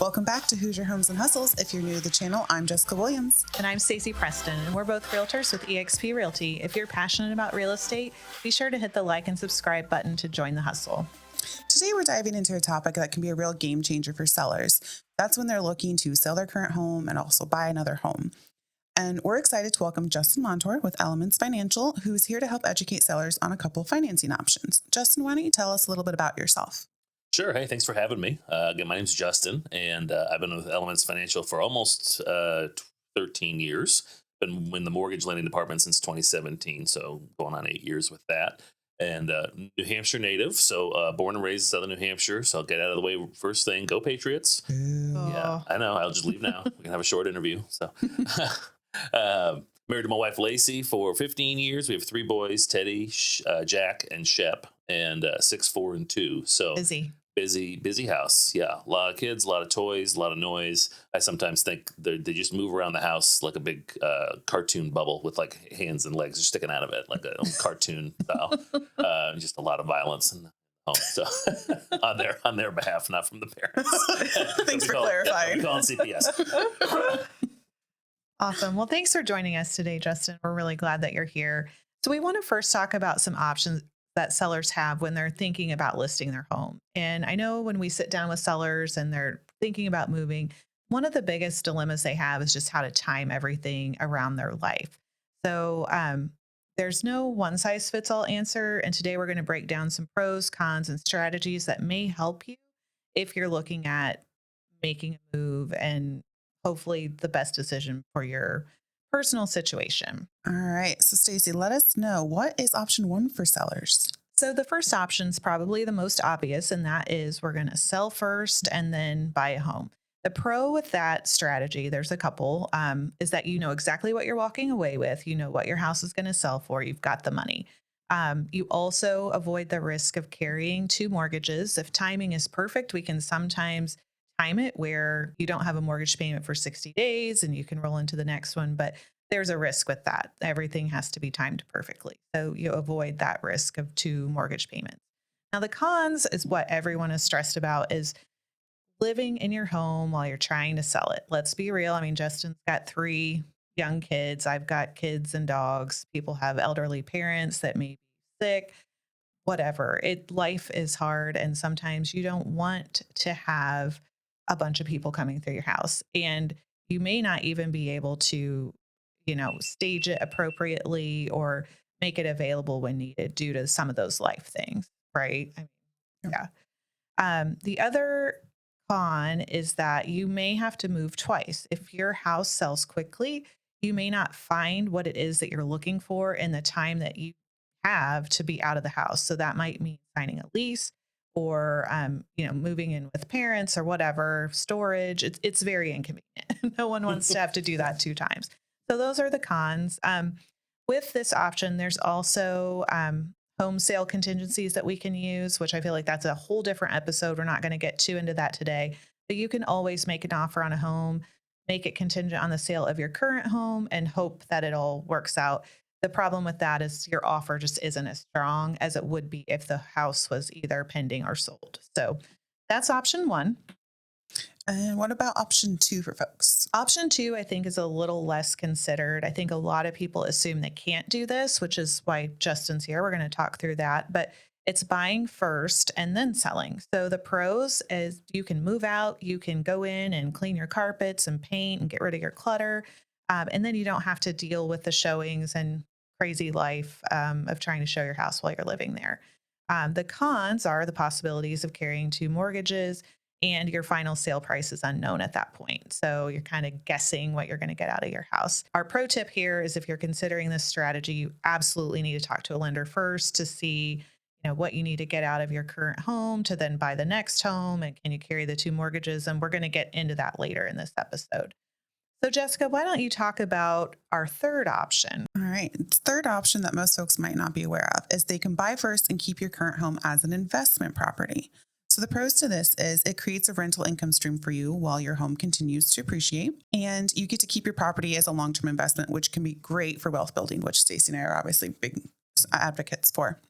Welcome back to Hoosier Homes and Hustles. If you're new to the channel, I'm Jessica Williams. And I'm Stacy Preston, and we're both realtors with eXp Realty. If you're passionate about real estate, be sure to hit the like and subscribe button to join the hustle. Today, we're diving into a topic that can be a real game changer for sellers. That's when they're looking to sell their current home and also buy another home. And we're excited to welcome Justin Montour with Elements Financial, who's here to help educate sellers on a couple of financing options. Justin, why don't you tell us a little bit about yourself? Sure. Hey, thanks for having me. Again, my name's Justin, and I've been with Elements Financial for almost 13 years. Been in the mortgage lending department since 2017, so going on 8 years with that. And New Hampshire native, so born and raised in Southern New Hampshire. So I'll get out of the way first thing. Go Patriots! Yeah, I know. I'll just leave now. We can have a short interview. So, married to my wife Lacey for 15 years. We have 3 boys: Teddy, Jack, and Shep, and 6, 4, and 2. So busy house. Yeah, a lot of kids, a lot of toys, a lot of noise. I sometimes think they just move around the house like a big cartoon bubble with like hands and legs sticking out of it, like a cartoon style. Just a lot of violence in the home. So on their behalf, not from the parents. Thanks for clarifying. We call it CPS. Awesome. Well, thanks for joining us today, Justin. We're really glad that you're here. So we want to first talk about some options that sellers have when they're thinking about listing their home. And I know when we sit down with sellers and they're thinking about moving, one of the biggest dilemmas they have is just how to time everything around their life. So there's no one size fits all answer. And today we're going to break down some pros, cons, and strategies that may help you if you're looking at making a move and hopefully the best decision for your personal situation. All right. So, Stacy, let us know, what is option 1 for sellers? So the first option is probably the most obvious, and that is we're going to sell first and then buy a home. The pro with that strategy, there's a couple, is that you know exactly what you're walking away with. You know what your house is going to sell for. You've got the money. You also avoid the risk of carrying 2 mortgages. If timing is perfect, we can sometimes time it where you don't have a mortgage payment for 60 days and you can roll into the next one, but there's a risk with that. Everything has to be timed perfectly. So you avoid that risk of 2 mortgage payments. Now the cons is what everyone is stressed about, is living in your home while you're trying to sell it. Let's be real. I mean, Justin's got 3 young kids. I've got kids and dogs. People have elderly parents that may be sick, whatever. Life is hard. And sometimes you don't want to have a bunch of people coming through your house, and you may not even be able to, stage it appropriately or make it available when needed due to some of those life things. Right. I mean, yeah. The other con is that you may have to move twice. If your house sells quickly, you may not find what it is that you're looking for in the time that you have to be out of the house. So that might mean signing a lease, or, moving in with parents or whatever, storage. It's very inconvenient. No one wants to have to do that 2 times. So those are the cons. With this option, there's also home sale contingencies that we can use, which I feel like that's a whole different episode. We're not going to get too into that today, but you can always make an offer on a home, make it contingent on the sale of your current home, and hope that it all works out. The problem with that is your offer just isn't as strong as it would be if the house was either pending or sold. So that's option 1. And what about option 2 for folks? Option 2, I think, is a little less considered. I think a lot of people assume they can't do this, which is why Justin's here. We're going to talk through that, but it's buying first and then selling. So the pros is you can move out, you can go in and clean your carpets and paint and get rid of your clutter. And then you don't have to deal with the showings and crazy life of trying to show your house while you're living there. The cons are the possibilities of carrying 2 mortgages, and your final sale price is unknown at that point. So you're kind of guessing what you're going to get out of your house. Our pro tip here is if you're considering this strategy, you absolutely need to talk to a lender first to see what you need to get out of your current home to then buy the next home. And can you carry the 2 mortgages? And we're going to get into that later in this episode. So Jessica, why don't you talk about our third option? All right. Third option that most folks might not be aware of is they can buy first and keep your current home as an investment property. So the pros to this is it creates a rental income stream for you while your home continues to appreciate, and you get to keep your property as a long-term investment, which can be great for wealth building, which Stacy and I are obviously big advocates for.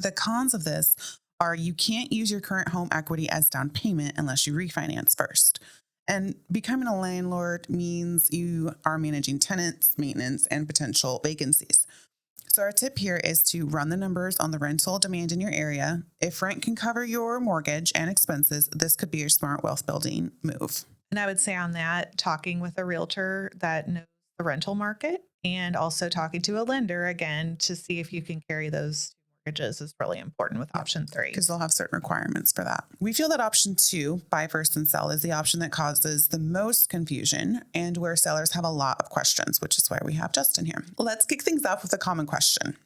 The cons of this are you can't use your current home equity as down payment unless you refinance first. And becoming a landlord means you are managing tenants, maintenance, and potential vacancies. So our tip here is to run the numbers on the rental demand in your area. If rent can cover your mortgage and expenses, this could be a smart wealth building move. And I would say on that, talking with a realtor that knows the rental market and also talking to a lender again to see if you can carry those mortgages is really important with option 3. Because they'll have certain requirements for that. We feel that option 2, buy first and sell, is the option that causes the most confusion and where sellers have a lot of questions, which is why we have Justin here. Let's kick things off with a common question.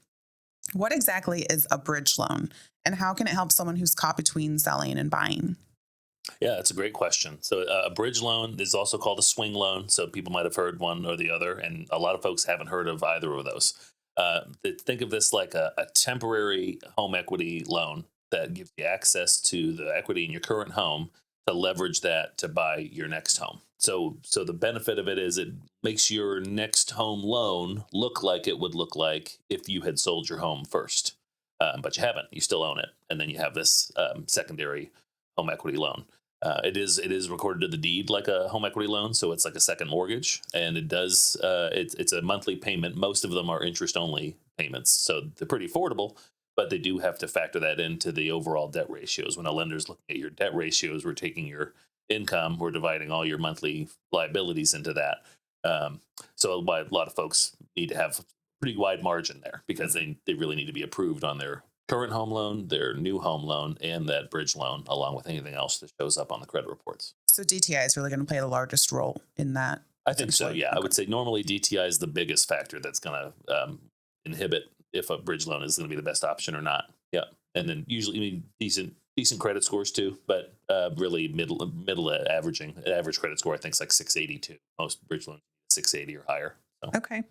What exactly is a bridge loan and how can it help someone who's caught between selling and buying? Yeah, that's a great question. So a bridge loan is also called a swing loan. So people might have heard one or the other, and a lot of folks haven't heard of either of those. Think of this like a temporary home equity loan that gives you access to the equity in your current home to leverage that to buy your next home. So the benefit of it is it makes your next home loan look like it would look like if you had sold your home first, but you haven't. You still own it, and then you have this secondary home equity loan. It is recorded to the deed like a home equity loan, so it's like a second mortgage, and it does it's a monthly payment. Most of them are interest only payments, so they're pretty affordable, but they do have to factor that into the overall debt ratios. When a lender's looking at your debt ratios, we're taking your income, we're dividing all your monthly liabilities into that. So a lot of folks need to have a pretty wide margin there because they really need to be approved on their current home loan, their new home loan, and that bridge loan, along with anything else that shows up on the credit reports. So DTI is really going to play the largest role in that? I think so, yeah. Okay. I would say normally DTI is the biggest factor that's going to inhibit if a bridge loan is going to be the best option or not. Yeah. And then usually decent credit scores too, but really middle average credit score, I think is like 682. Most bridge loans 680 or higher. So. Okay.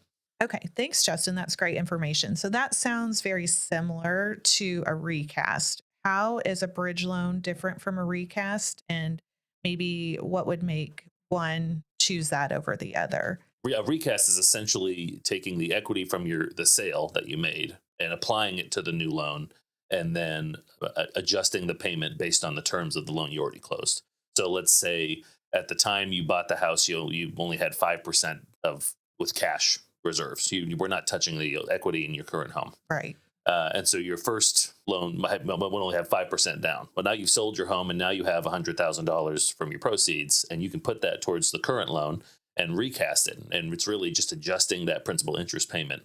Thanks, Justin. That's great information. So that sounds very similar to a recast. How is a bridge loan different from a recast? And maybe what would make one choose that over the other? A recast is essentially taking the equity from the sale that you made and applying it to the new loan and then adjusting the payment based on the terms of the loan you already closed. So let's say at the time you bought the house, you only had 5% with cash reserves. You were not touching the equity in your current home. Right. And so your first loan will only have 5% down. But now you've sold your home and now you have $100,000 from your proceeds, and you can put that towards the current loan and recast it. And it's really just adjusting that principal interest payment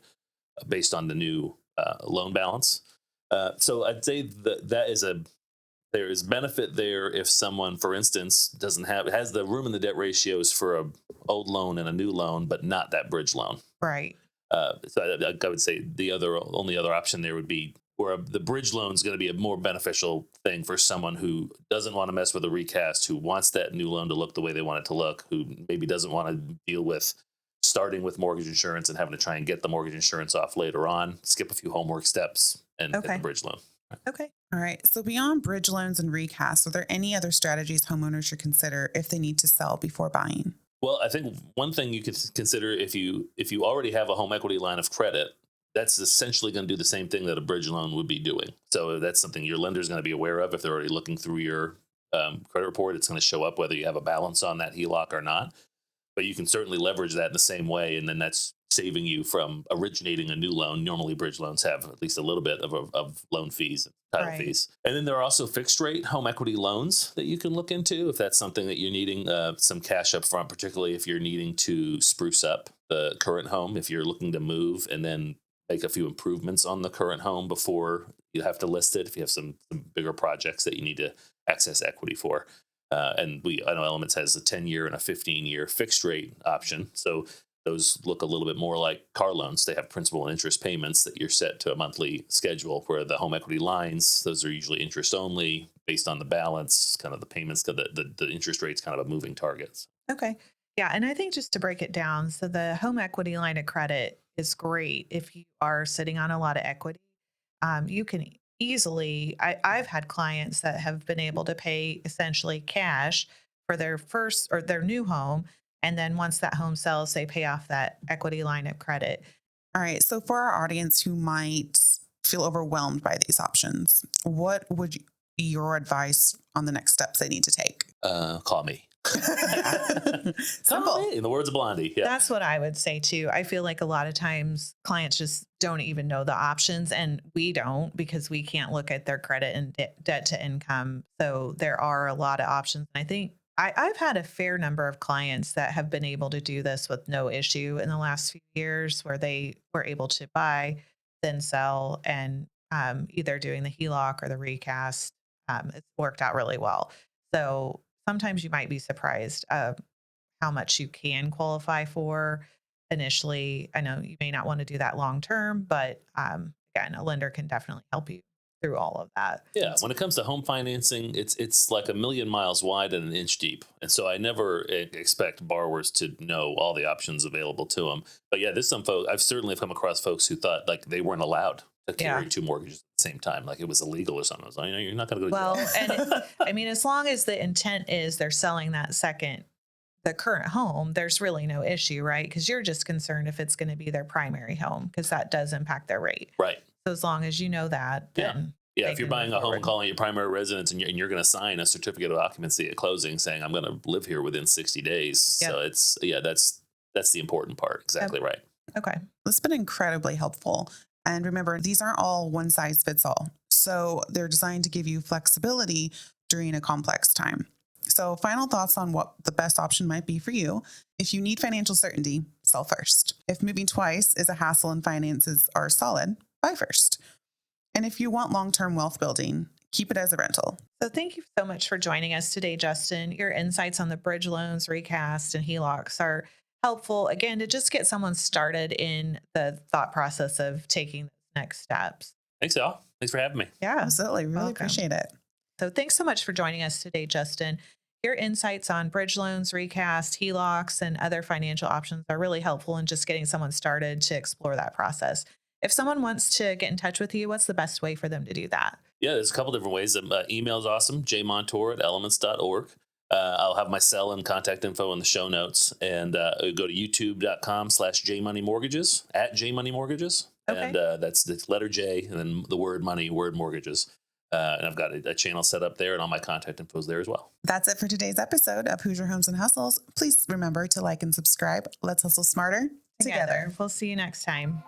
based on the new loan balance. So I'd say there is benefit there if someone, for instance, has the room in the debt ratios for a old loan and a new loan, but not that bridge loan. Right. So I would say the only other option there would be where the bridge loan is going to be a more beneficial thing for someone who doesn't want to mess with a recast, who wants that new loan to look the way they want it to look, who maybe doesn't want to deal with starting with mortgage insurance and having to try and get the mortgage insurance off later on, skip a few homework steps and get the bridge loan. Okay. All right. So beyond bridge loans and recasts, are there any other strategies homeowners should consider if they need to sell before buying? Well, I think one thing you could consider if you already have a home equity line of credit, that's essentially going to do the same thing that a bridge loan would be doing. So that's something your lender is going to be aware of. If they're already looking through your credit report, it's going to show up whether you have a balance on that HELOC or not. But you can certainly leverage that in the same way, and then that's saving you from originating a new loan. Normally, bridge loans have at least a little bit of loan fees, title fees. And then there are also fixed rate home equity loans that you can look into if that's something that you're needing some cash up front, particularly if you're needing to spruce up the current home, if you're looking to move and then make a few improvements on the current home before you have to list it, if you have some bigger projects that you need to access equity for. And I know Elements has a 10-year and a 15-year fixed rate option. So those look a little bit more like car loans. They have principal and interest payments that you're set to a monthly schedule, where the home equity lines, those are usually interest only based on the balance, kind of the payments, the interest rate's kind of a moving target. Okay. Yeah. And I think just to break it down, so the home equity line of credit is great if you are sitting on a lot of equity. You can easily, I've had clients that have been able to pay essentially cash for their first or their new home. And then once that home sells, they pay off that equity line of credit. All right. So for our audience who might feel overwhelmed by these options, what would your advice on the next steps they need to take? Call me. Simple. In the words of Blondie. Yeah. That's what I would say too. I feel like a lot of times clients just don't even know the options, and we don't, because we can't look at their credit and debt to income. So there are a lot of options. And I think I've had a fair number of clients that have been able to do this with no issue in the last few years, where they were able to buy, then sell, and either doing the HELOC or the recast. It's worked out really well. So sometimes you might be surprised how much you can qualify for initially. I know you may not want to do that long term, but again, a lender can definitely help you through all of that. Yeah, when it comes to home financing, it's like a million miles wide and an inch deep. And so I never expect borrowers to know all the options available to them. But yeah, there's some folks, I've certainly come across folks who thought like they weren't allowed to carry two mortgages at the same time, like it was illegal or something. I was like, you're not going to go to jail. And I mean, as long as the intent is they're selling the current home, there's really no issue, right? Because you're just concerned if it's going to be their primary home, because that does impact their rate. Right. So as long as you know that, then if you're buying a home and calling it your primary residence, and you're going to sign a certificate of occupancy at closing saying I'm going to live here within 60 days. Yep. So that's the important part. Exactly right. Okay. This has been incredibly helpful. And remember, these aren't all one size fits all. So they're designed to give you flexibility during a complex time. So final thoughts on what the best option might be for you. If you need financial certainty, sell first. If moving twice is a hassle and finances are solid, buy first. And if you want long-term wealth building, keep it as a rental. So thank you so much for joining us today, Justin. Your insights on the bridge loans, recast, and HELOCs are helpful, again, to just get someone started in the thought process of taking the next steps. Thanks, y'all. Thanks for having me. Yeah, absolutely. Really appreciate it. So thanks so much for joining us today, Justin. Your insights on bridge loans, recast, HELOCs, and other financial options are really helpful in just getting someone started to explore that process. If someone wants to get in touch with you, what's the best way for them to do that? Yeah, there's a couple different ways. Email is awesome, jmontour@elements.org. I'll have my cell and contact info in the show notes, and go to youtube.com/jmoneymortgages, @jmoneymortgages. Okay. And that's the letter J and then the word money, word mortgages. And I've got a channel set up there, and all my contact info is there as well. That's it for today's episode of Hoosier Homes and Hustles. Please remember to like and subscribe. Let's hustle smarter together. We'll see you next time.